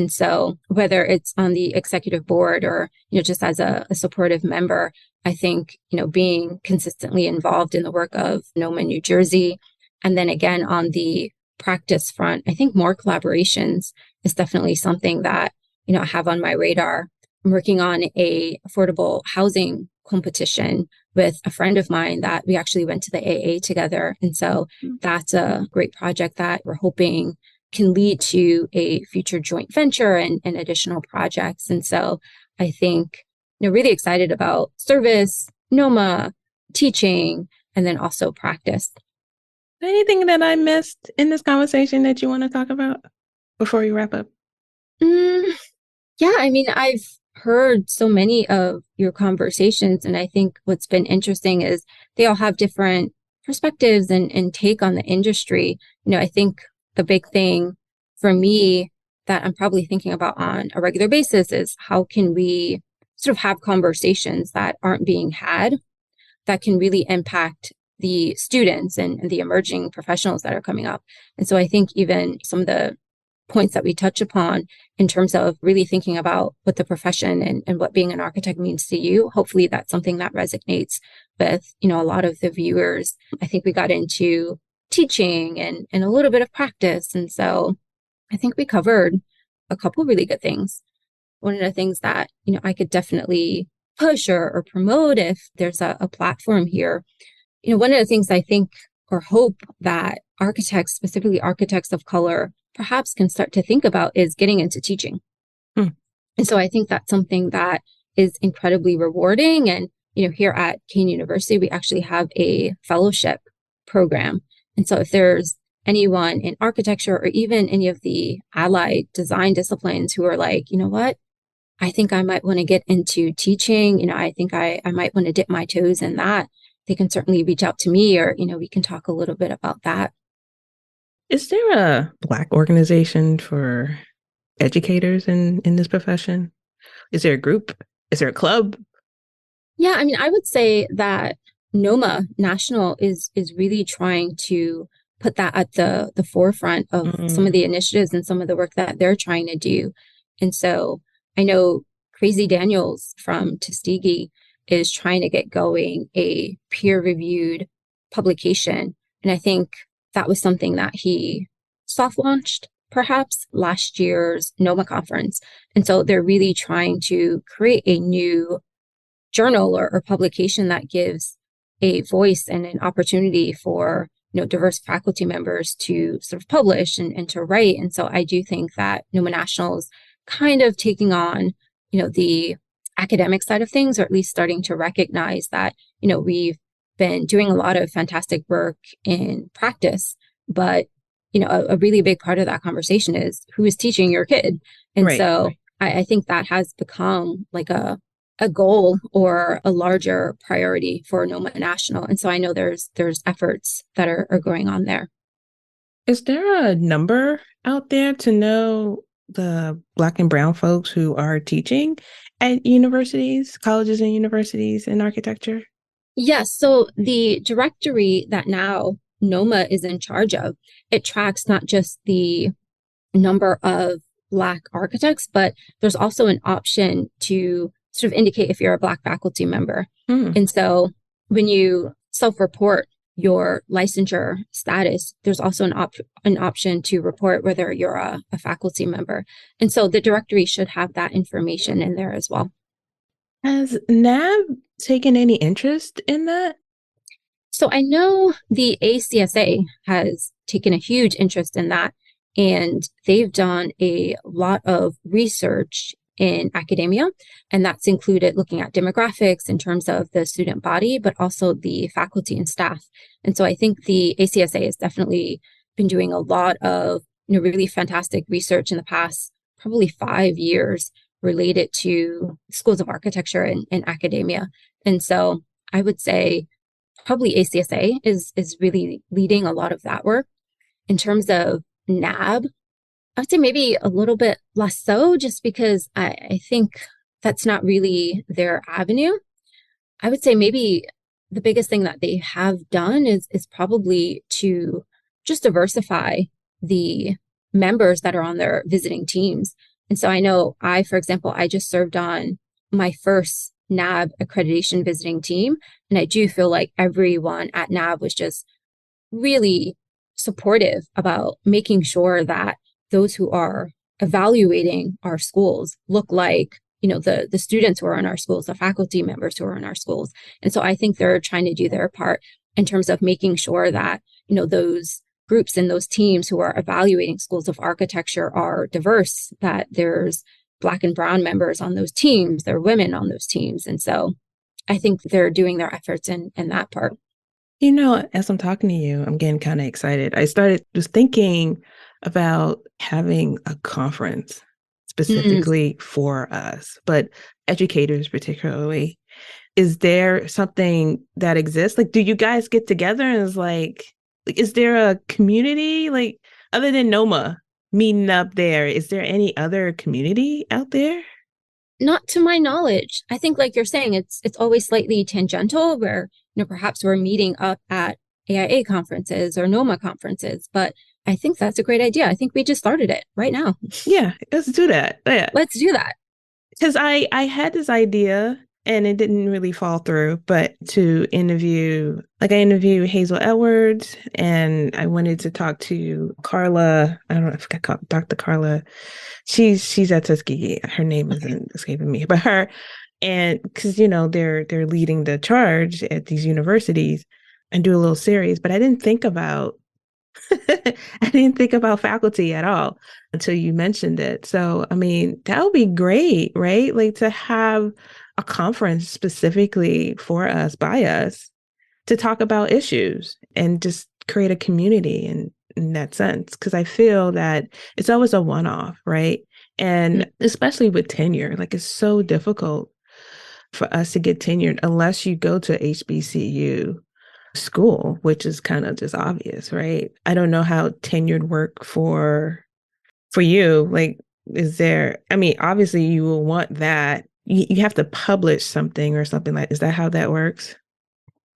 so whether it's on the executive board or, just as a supportive member, I think, being consistently involved in the work of NOMA New Jersey. And then again, on the practice front, I think more collaborations is definitely something that, I have on my radar. I'm working on a affordable housing competition with a friend of mine that we actually went to the AA together. And so that's a great project that we're hoping can lead to a future joint venture and additional projects. And so I think, really excited about service, NOMA, teaching, and then also practice. Anything that I missed in this conversation that you want to talk about before we wrap up? Yeah, I've heard so many of your conversations, and I think what's been interesting is they all have different perspectives and take on the industry. I think the big thing for me that I'm probably thinking about on a regular basis is how can we sort of have conversations that aren't being had that can really impact the students and the emerging professionals that are coming up. And so I think even some of the points that we touch upon in terms of really thinking about what the profession and what being an architect means to you, hopefully that's something that resonates with, a lot of the viewers. I think we got into teaching and a little bit of practice. And so I think we covered a couple really good things. one of the things that, I could definitely push or promote if there's a platform here. One of the things I think or hope that architects, specifically architects of color, perhaps can start to think about is getting into teaching. And so I think that's something that is incredibly rewarding. And, here at Kean University, we actually have a fellowship program. And so if there's anyone in architecture or even any of the allied design disciplines who are like, you know what, I think I might want to get into teaching, I think I might want to dip my toes in that, they can certainly reach out to me, or, we can talk a little bit about that. Is there a Black organization for educators in this profession? Is there a group? Is there a club? Yeah, I mean, I would say that NOMA National is really trying to put that at the forefront of some of the initiatives and some of the work that they're trying to do. And so I know Crazy Daniels from Tuskegee is trying to get going a peer-reviewed publication. And I think that was something that he soft-launched perhaps last year's NOMA conference. And so they're really trying to create a new journal or publication that gives a voice and an opportunity for diverse faculty members to sort of publish and to write. And so I do think that NOMA National is kind of taking on the academic side of things, or at least starting to recognize that we've been doing a lot of fantastic work in practice, but a really big part of that conversation is who is teaching your kid. And right, so right. I think that has become like a goal or a larger priority for NOMA National. And so I know there's efforts that are going on there. Is there a number out there to know the Black and brown folks who are teaching at universities, colleges and universities in architecture? Yes. So the directory that now NOMA is in charge of, it tracks not just the number of Black architects, but there's also an option to sort of indicate if you're a Black faculty member. And so when you self-report your licensure status, there's also an option to report whether you're a faculty member. And so the directory should have that information in there as well. Has NAB taken any interest in that? So I know the ACSA has taken a huge interest in that, and they've done a lot of research in academia, and that's included looking at demographics in terms of the student body, but also the faculty and staff. And so I think the ACSA has definitely been doing a lot of really fantastic research in the past probably 5 years related to schools of architecture and academia. And so I would say probably ACSA is really leading a lot of that work. In terms of NAB, I would say maybe a little bit less so, just because I think that's not really their avenue. I would say maybe the biggest thing that they have done is probably to just diversify the members that are on their visiting teams. And so I know for example, I just served on my first NAB accreditation visiting team. And I do feel like everyone at NAB was just really supportive about making sure that those who are evaluating our schools look like, the students who are in our schools, the faculty members who are in our schools. And so I think they're trying to do their part in terms of making sure that, those groups and those teams who are evaluating schools of architecture are diverse, that there's Black and brown members on those teams, there are women on those teams. And so I think they're doing their efforts in that part. As I'm talking to you, I'm getting kind of excited. I started just thinking about having a conference specifically for us, but educators particularly. Is there something that exists? Like, do you guys get together and is there a community, like, other than NOMA meeting up there? Is there any other community out there? Not to my knowledge. I think, like you're saying, it's always slightly tangential where, perhaps we're meeting up at AIA conferences or NOMA conferences, but I think that's a great idea. I think we just started it right now. Yeah, let's do that. Yeah. Let's do that. Because I had this idea and it didn't really fall through. But to interview, like I interviewed Hazel Edwards, and I wanted to talk to Carla. I don't know if I call Dr. Carla. She's at Tuskegee. Her name isn't escaping me, but her, and because they're leading the charge at these universities, and do a little series. But I didn't think about I didn't think about faculty at all until you mentioned it. So, I mean, that would be great, right? Like to have a conference specifically for us, by us, to talk about issues and just create a community in that sense. Because I feel that it's always a one-off, right? And especially with tenure, like it's so difficult for us to get tenured unless you go to HBCU school, which is kind of just obvious, right? I don't know how tenured work for you. Like, is there, I mean, obviously you will want that. You have to publish something or something like, is that how that works?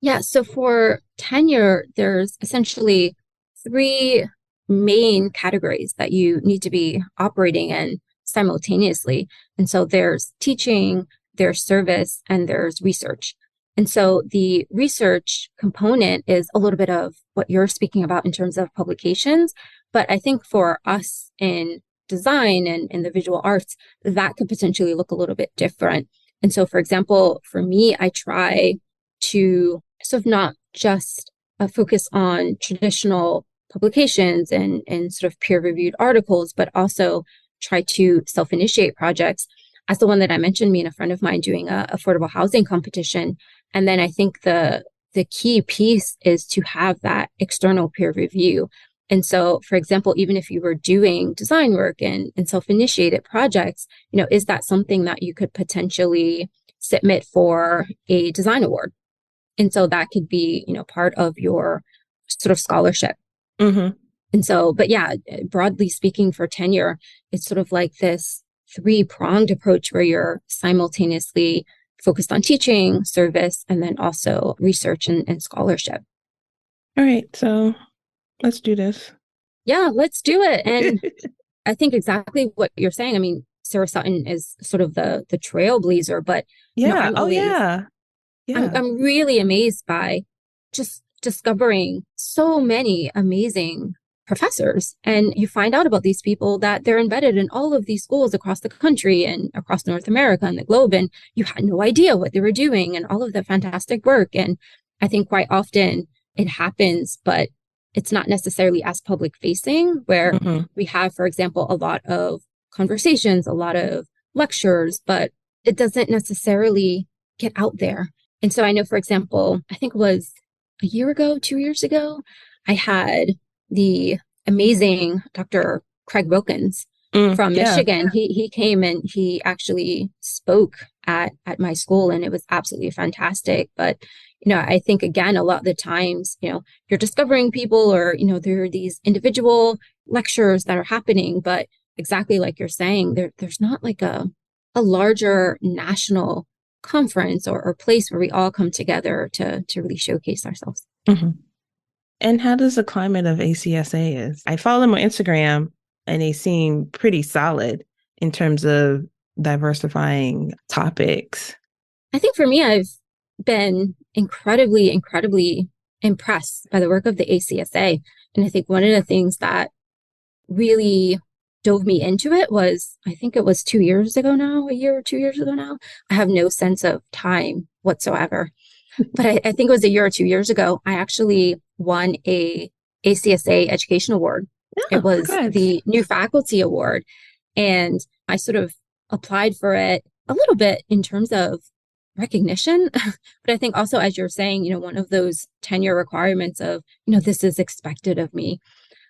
Yeah. So for tenure, there's essentially three main categories that you need to be operating in simultaneously. And so there's teaching, there's service, and there's research. And so the research component is a little bit of what you're speaking about in terms of publications. But I think for us in design and in the visual arts, that could potentially look a little bit different. And so, for example, for me, I try to sort of not just focus on traditional publications and sort of peer-reviewed articles, but also try to self-initiate projects. As the one that I mentioned, me and a friend of mine doing a affordable housing competition. And then I think the key piece is to have that external peer review. And so, for example, even if you were doing design work and self-initiated projects, is that something that you could potentially submit for a design award? And so that could be, part of your sort of scholarship. Mm-hmm. And so, but yeah, broadly speaking for tenure, it's sort of like this three-pronged approach where you're simultaneously focused on teaching, service, and then also research and scholarship. All right, so let's do this. Yeah, let's do it. And I think exactly what you're saying. I mean, Sarah Sutton is sort of the trailblazer, but yeah, I'm really amazed by just discovering so many amazing professors. And you find out about these people that they're embedded in all of these schools across the country and across North America and the globe. And you had no idea what they were doing and all of the fantastic work. And I think quite often it happens, but it's not necessarily as public facing, where we have, for example, a lot of conversations, a lot of lectures, but it doesn't necessarily get out there. And so I know, for example, I think it was a year ago, 2 years ago, I had the amazing Dr. Craig Wilkins from Michigan. He came and he actually spoke at my school, and it was absolutely fantastic. But, I think, again, a lot of the times, you're discovering people, or, there are these individual lectures that are happening, but exactly like you're saying, there's not like a larger national conference or place where we all come together to really showcase ourselves. Mm-hmm. And how does the climate of ACSA is? I follow them on Instagram, and they seem pretty solid in terms of diversifying topics. I think for me, I've been incredibly, incredibly impressed by the work of the ACSA. And I think one of the things that really dove me into it was, I think it was 2 years ago now, a year or 2 years ago now. I have no sense of time whatsoever. But I think it was a year or 2 years ago, I actually won a ACSA Education Award. It was the New Faculty Award. And I sort of applied for it a little bit in terms of recognition. But I think also, as you're saying, one of those tenure requirements of, this is expected of me.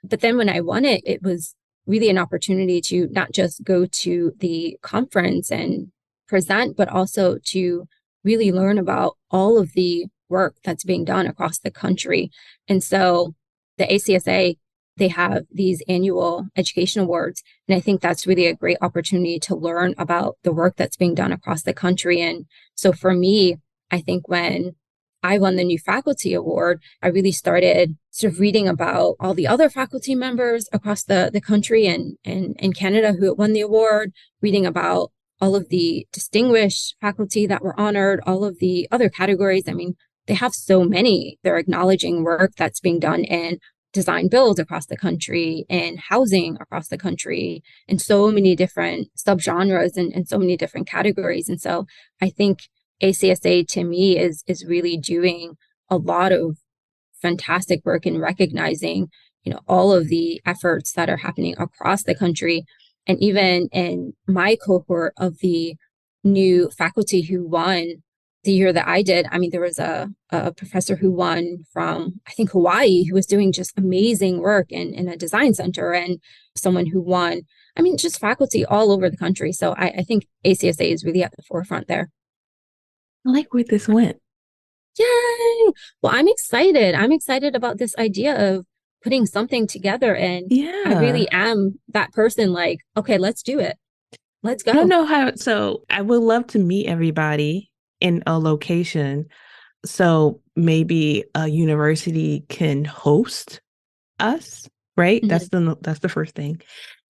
But then when I won it, it was really an opportunity to not just go to the conference and present, but also to really learn about all of the work that's being done across the country. And so the ACSA, they have these annual education awards. And I think that's really a great opportunity to learn about the work that's being done across the country. And so for me, I think when I won the New Faculty Award, I really started sort of reading about all the other faculty members across the country and Canada who won the award, reading about all of the distinguished faculty that were honored, all of the other categories. I mean, they have so many. They're acknowledging work that's being done in design builds across the country and housing across the country in so many different subgenres and so many different categories. And so I think ACSA to me is really doing a lot of fantastic work in recognizing, all of the efforts that are happening across the country. And even in my cohort of the new faculty who won the year that I did, I mean, there was a professor who won from, I think, Hawaii, who was doing just amazing work in a design center, and someone who won, I mean, just faculty all over the country. So I think ACSA is really at the forefront there. I like where this went. Yay! Well, I'm excited. I'm excited about this idea of putting something together. And I really am that person like, okay, let's do it. Let's go. I don't know how. So I would love to meet everybody in a location. So maybe a university can host us, right? Mm-hmm. That's the first thing.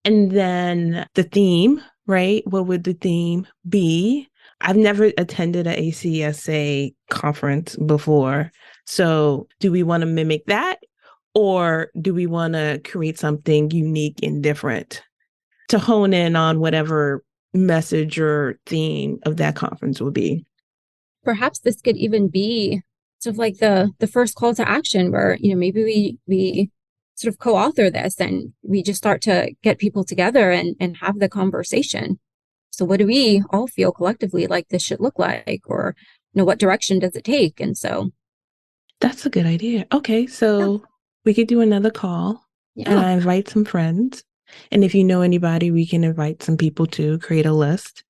And then the theme, right? What would the theme be? I've never attended an ACSA conference before. So do we want to mimic that? Or do we want to create something unique and different to hone in on whatever message or theme of that conference will be? Perhaps this could even be sort of like the first call to action where, maybe we sort of co-author this and we just start to get people together and have the conversation. So what do we all feel collectively like this should look like, or, what direction does it take? And so. That's a good idea. Okay. So we could do another call and I invite some friends. And if you know anybody, we can invite some people to create a list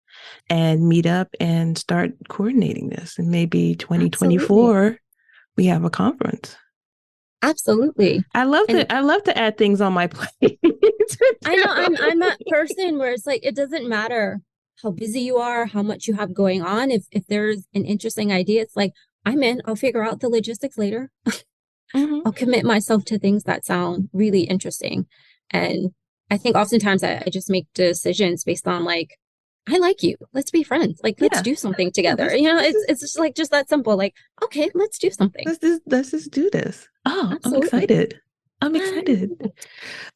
and meet up and start coordinating this. And maybe 2024, we have a conference. Absolutely. I love to add things on my plate. I know I'm that person where it's like, it doesn't matter how busy you are, how much you have going on. If there's an interesting idea, it's like, I'm in, I'll figure out the logistics later. Mm-hmm. I'll commit myself to things that sound really interesting. And I think oftentimes I just make decisions based on like, I like you. Let's be friends. Like, let's do something together. It's just like, just that simple. Like, okay, let's do something. Let's just do this. Oh, absolutely. I'm excited.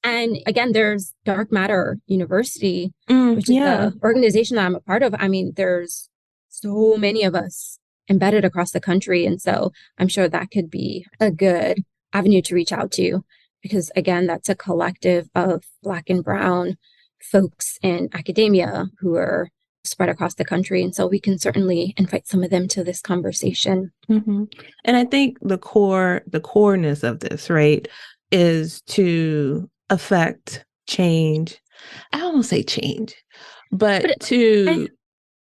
And again, there's Dark Matter University, which is the organization that I'm a part of. I mean, there's so many of us embedded across the country. And so I'm sure that could be a good avenue to reach out to, because again, that's a collective of Black and Brown folks in academia who are spread across the country. And so we can certainly invite some of them to this conversation. Mm-hmm. And I think the coreness of this, right, is to affect change. I don't want to say change, but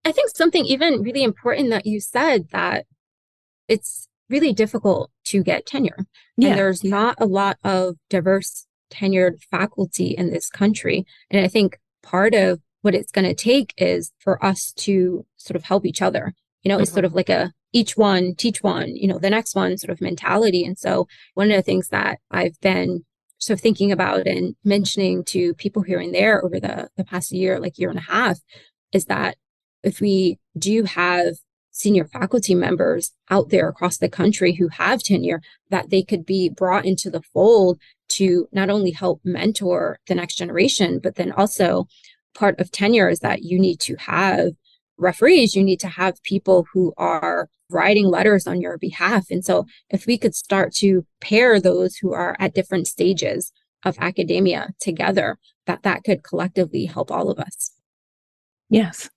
I think something even really important that you said, that it's really difficult to get tenure. Yeah. And there's not a lot of diverse tenured faculty in this country. And I think part of what it's going to take is for us to sort of help each other. It's sort of like a each one, teach one, the next one sort of mentality. And so one of the things that I've been sort of thinking about and mentioning to people here and there over the past year and a half, is that if we do have senior faculty members out there across the country who have tenure, that they could be brought into the fold to not only help mentor the next generation, but then also part of tenure is that you need to have referees, you need to have people who are writing letters on your behalf. And so if we could start to pair those who are at different stages of academia together, that could collectively help all of us. Yes,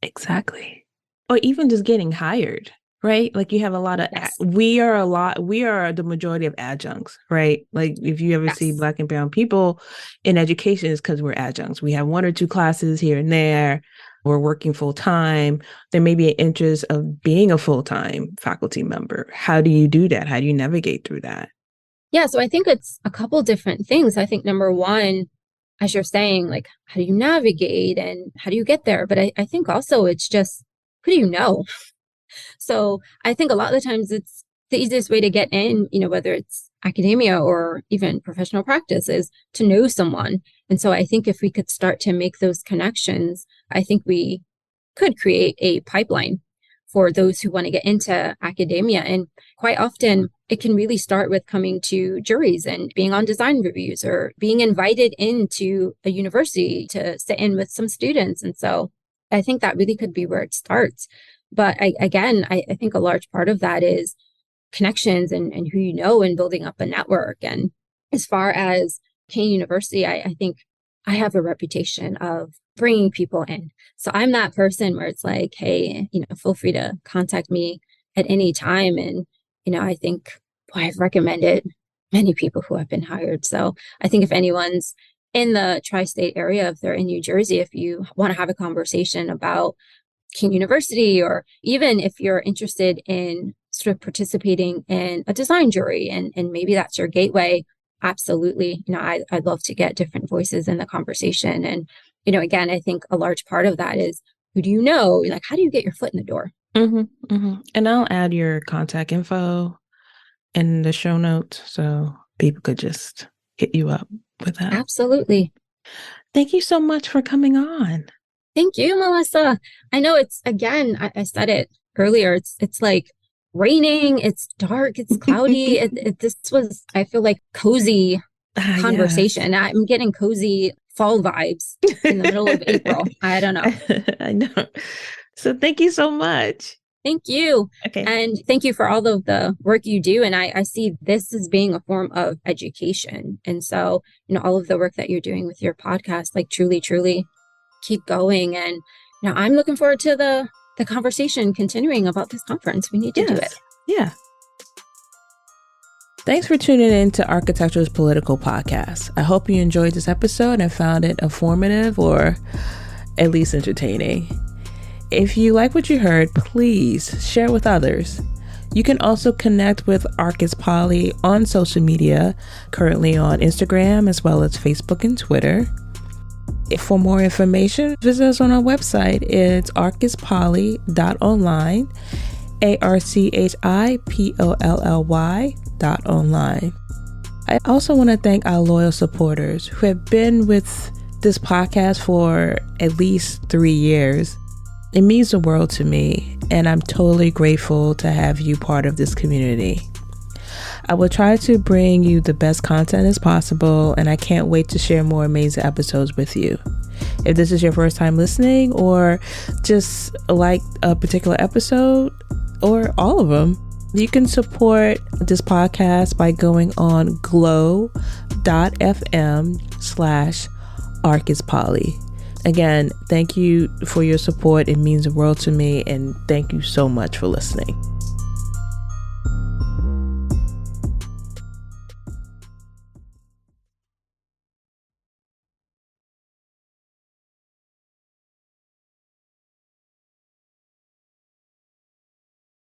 exactly. Or even just getting hired, right? Like you have a lot of, we are the majority of adjuncts, right? Like if you ever see Black and Brown people in education, it's because we're adjuncts. We have one or two classes here and there. We're working full time. There may be an interest of being a full-time faculty member. How do you do that? How do you navigate through that? Yeah, so I think it's a couple different things. I think number one, as you're saying, like, how do you navigate and how do you get there? But I think also it's just, who do you know? So I think a lot of the times it's the easiest way to get in, whether it's academia or even professional practice, is to know someone. And so I think if we could start to make those connections, I think we could create a pipeline for those who want to get into academia. And quite often, it can really start with coming to juries and being on design reviews or being invited into a university to sit in with some students. And so I think that really could be where it starts. But I think a large part of that is connections and who you know and building up a network. And as far as Kane University, I think I have a reputation of bringing people in. So I'm that person where it's like, hey, feel free to contact me at any time. And, I think I've recommended many people who have been hired. So I think if anyone's in the tri-state area, if they're in New Jersey, if you want to have a conversation about King University, or even if you're interested in sort of participating in a design jury and maybe that's your gateway, absolutely. I'd love to get different voices in the conversation. And, again, I think a large part of that is who do you know? Like, how do you get your foot in the door? Mm-hmm, mm-hmm. And I'll add your contact info in the show notes so people could just hit you up with that. Absolutely. Thank you so much for coming on. Thank you, Melissa. I know it's, again, I said it earlier, it's like raining, it's dark, it's cloudy. This was, I feel like, cozy conversation. Yes. I'm getting cozy fall vibes in the middle of April. I don't know. I know. So thank you so much. Thank you. Okay. And thank you for all of the work you do. And I see this as being a form of education. And so, all of the work that you're doing with your podcast, like truly keep going. And I'm looking forward to the conversation continuing about this conference. We need to do it. Yeah. Thanks for tuning in to Architecture's Political Podcast. I hope you enjoyed this episode and found it informative or at least entertaining. If you like what you heard, please share with others. You can also connect with Arcus Poly on social media, currently on Instagram as well as Facebook and Twitter. For more information, visit us on our website. It's arcuspoly.online, ARCHIPOLLY.online. I also want to thank our loyal supporters who have been with this podcast for at least 3 years. It means the world to me, and I'm totally grateful to have you part of this community. I will try to bring you the best content as possible, and I can't wait to share more amazing episodes with you. If this is your first time listening, or just like a particular episode, or all of them, you can support this podcast by going on glow.fm/ArcusPoly. Again, thank you for your support. It means the world to me, and thank you so much for listening.